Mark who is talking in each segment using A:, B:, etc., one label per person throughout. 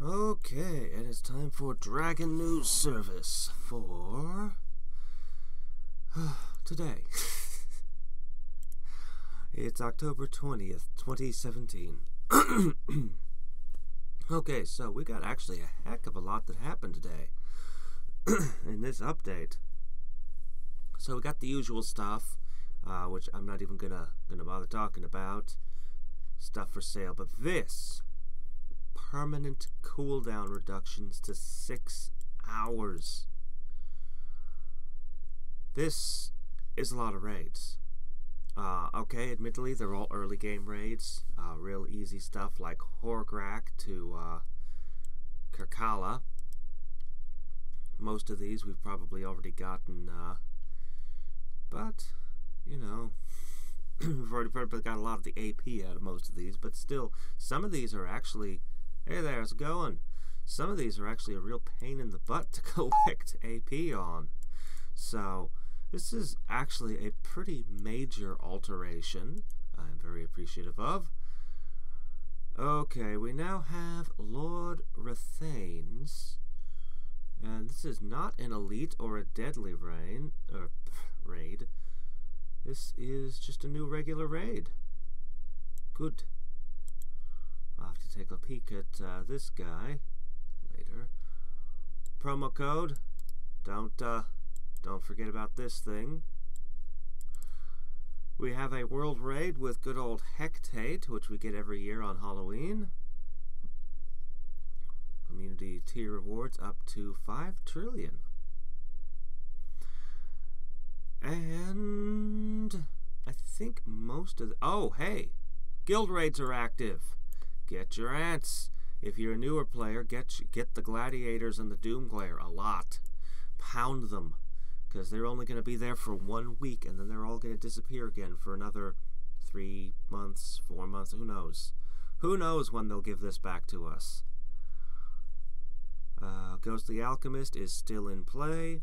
A: Okay, it is time for Dragon News Service for today. It's October 20th, 2017. Okay, so we got actually a heck of a lot that happened today in this update. So we got the usual stuff, which I'm not even gonna bother talking about. Stuff for sale, but this permanent cooldown reductions to 6 hours. This is a lot of raids. Okay, admittedly, they're all early game raids. Real easy stuff like Hadriex to Kirkala. Most of these we've probably already gotten, but, you know, we've already probably got a lot of the AP out of most of these, but still, some of these are actually, hey there, how's it going? Some of these are actually a real pain in the butt to collect AP on. So, this is actually a pretty major alteration I'm very appreciative of. Okay, we now have Lord Rathane's, and this is not an elite or a deadly raid. This is just a new regular raid. Good. I'll have to take a peek at this guy later. Promo code. Don't forget about this thing. We have a world raid with good old Hectate, which we get every year on Halloween. Community tier rewards up to 5 trillion. And I think most of the... Oh, hey! Guild raids are active. Get your ants. If you're a newer player, get the Gladiators and the Doomglare a lot. Pound them, because they're only going to be there for 1 week, and then they're all going to disappear again for another 3 months, 4 months, who knows? Who knows when they'll give this back to us? Ghostly Alchemist is still in play.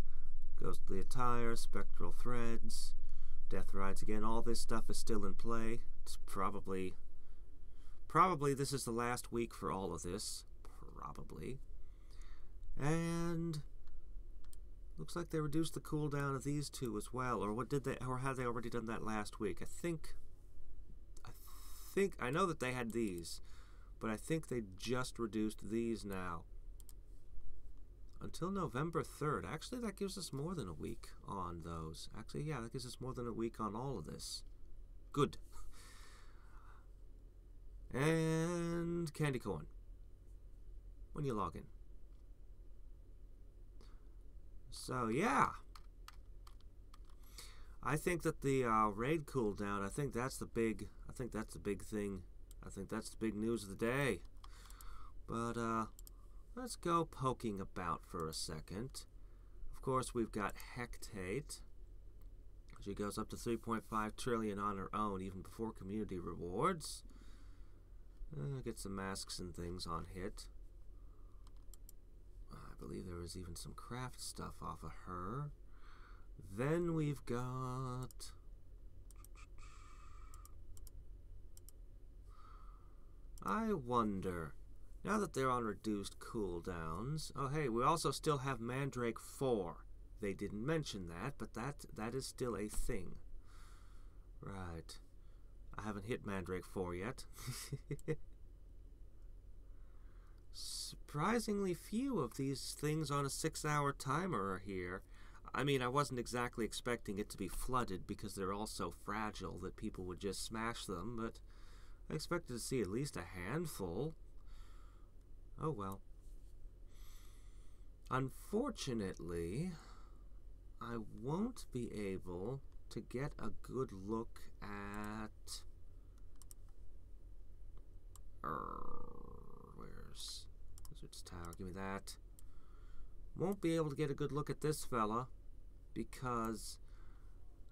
A: Ghostly Attire, Spectral Threads, Death Rides again, all this stuff is still in play. It's probably this is the last week for all of this. Probably. And looks like they reduced the cooldown of these two as well. Or what did they, or had they already done that last week? I know that they had these, but I think they just reduced these now. Until November 3rd. Actually, that gives us more than a week on those. Actually, yeah, that gives us more than a week on all of this. Good. And candy corn. When you log in. So, yeah. I think that the raid cooldown, I think that's the big thing. I think that's the big news of the day. But, let's go poking about for a second. Of course, we've got Hectate. She goes up to 3.5 trillion on her own, even before community rewards. Get some masks and things on hit. I believe there was even some craft stuff off of her. Then we've got... I wonder... Now that they're on reduced cooldowns... Oh, hey, we also still have Mandrake 4. They didn't mention that, but that is still a thing. Right. I haven't hit Mandrake 4 yet. Surprisingly few of these things on a 6-hour timer are here. I mean, I wasn't exactly expecting it to be flooded because they're all so fragile that people would just smash them, but I expected to see at least a handful. Oh well. Unfortunately, I won't be able to get a good look at... where's Wizard's Tower? Give me that. Won't be able to get a good look at this fella because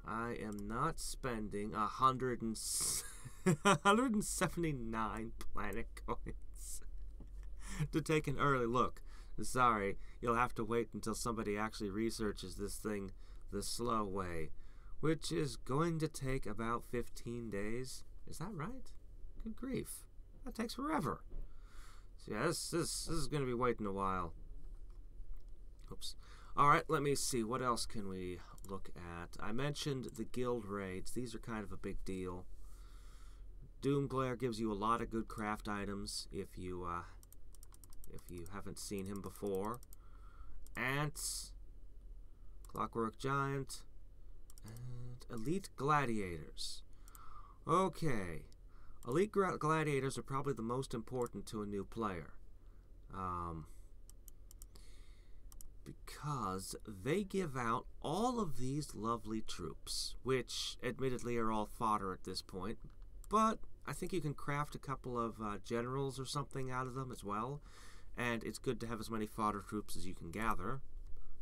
A: I am not spending 179 planet coins to take an early look. Sorry, you'll have to wait until somebody actually researches this thing the slow way, which is going to take about 15 days. Is that right? Good grief. That takes forever. So yeah, this is going to be waiting a while. Oops. Alright, let me see. What else can we look at? I mentioned the guild raids. These are kind of a big deal. Doomglare gives you a lot of good craft items if you haven't seen him before. Ants, Clockwork Giant, and Elite Gladiators. Okay. Elite Gladiators are probably the most important to a new player. Because they give out all of these lovely troops, which admittedly are all fodder at this point, but I think you can craft a couple of generals or something out of them as well, and it's good to have as many fodder troops as you can gather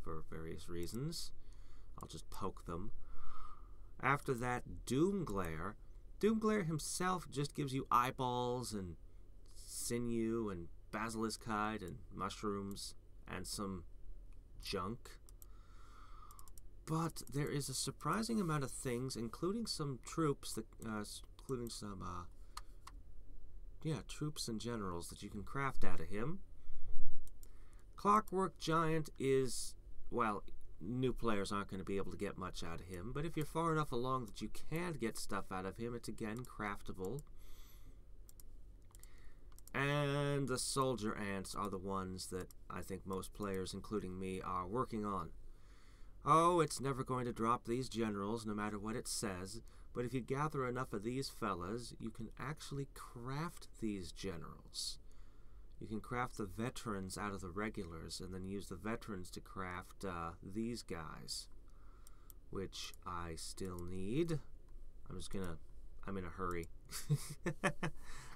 A: for various reasons. I'll just poke them. After that, Doomglare. Doomglare himself just gives you eyeballs and sinew and basilisk hide and mushrooms and some junk. But there is a surprising amount of things, including some troops that troops and generals that you can craft out of him. Clockwork Giant is, well, new players aren't going to be able to get much out of him, but if you're far enough along that you can get stuff out of him, it's again craftable. And the soldier ants are the ones that I think most players, including me, are working on. Oh, it's never going to drop these generals, no matter what it says, but if you gather enough of these fellas, you can actually craft these generals. You can craft the veterans out of the regulars, and then use the veterans to craft these guys, which I still need. I'm in a hurry.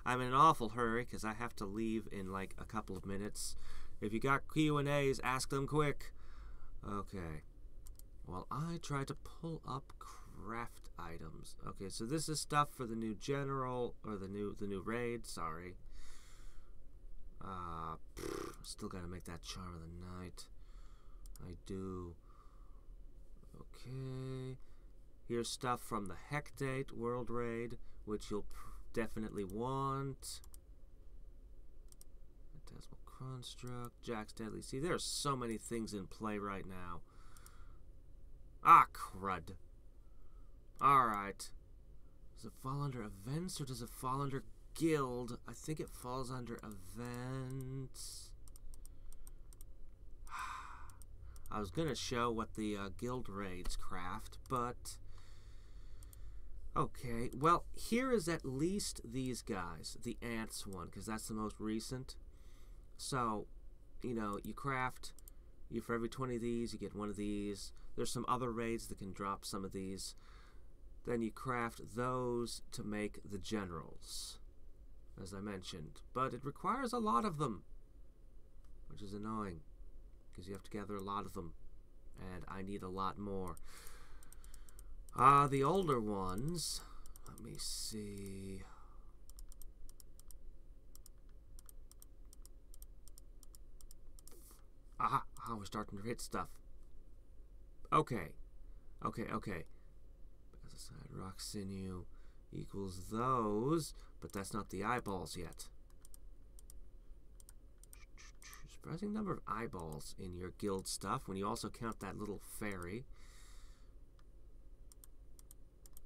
A: I'm in an awful hurry, because I have to leave in like a couple of minutes. If you got Q&As, ask them quick. Okay. Well, I try to pull up craft items. Okay, so this is stuff for the new general, or the new raid, sorry. Still gotta make that Charm of the Night. I do. Okay. Here's stuff from the Hectate World Raid, which you'll definitely want. Phantasmal Construct, Jack's Deadly. See, there are so many things in play right now. Ah, crud. Alright. Does it fall under events, or does it fall under guild? I think it falls under events. I was going to show what the guild raids craft, but okay. Well, here is at least these guys, the ants one, because that's the most recent. So, you know, you craft, for every 20 of these, you get one of these. There's some other raids that can drop some of these. Then you craft those to make the generals, as I mentioned. But it requires a lot of them, which is annoying, because you have to gather a lot of them, and I need a lot more. The older ones, let me see. Aha, we're starting to hit stuff. Okay. Pesticide, rock sinew equals those, but that's not the eyeballs yet. Surprising number of eyeballs in your guild stuff when you also count that little fairy.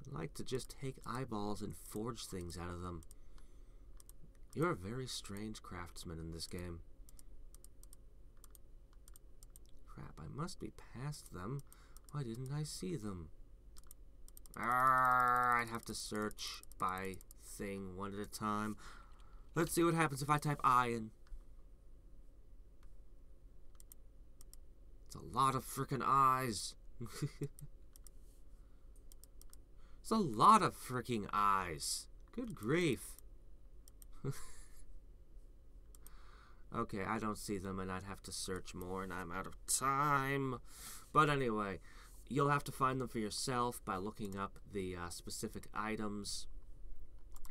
A: I like to just take eyeballs and forge things out of them. You're a very strange craftsman in this game. Crap, I must be past them. Why didn't I see them? I'd have to search by thing one at a time. Let's see what happens if I type iron. It's a lot of frickin' eyes. It's a lot of fricking eyes. Good grief. Okay, I don't see them, and I'd have to search more, and I'm out of time. But anyway, you'll have to find them for yourself by looking up the specific items.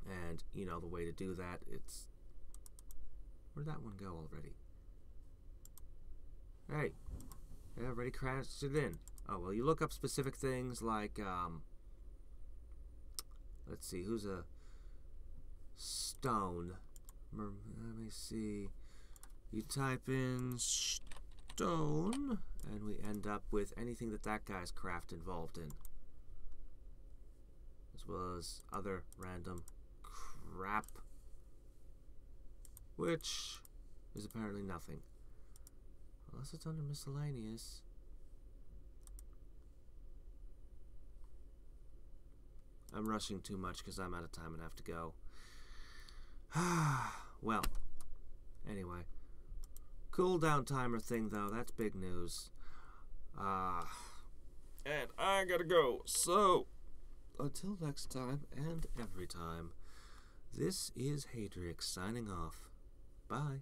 A: And, you know, the way to do that, it's... Where'd that one go already? Hey, it already crashed it in. Oh, well, you look up specific things like, let's see, who's a stone? Let me see. You type in stone, and we end up with anything that guy's craft involved in, as well as other random crap, which is apparently nothing. Unless it's under miscellaneous. I'm rushing too much because I'm out of time and have to go. Well, anyway. Cooldown timer thing, though, that's big news. And I gotta go. So, until next time and every time, this is Hadriex signing off. Bye.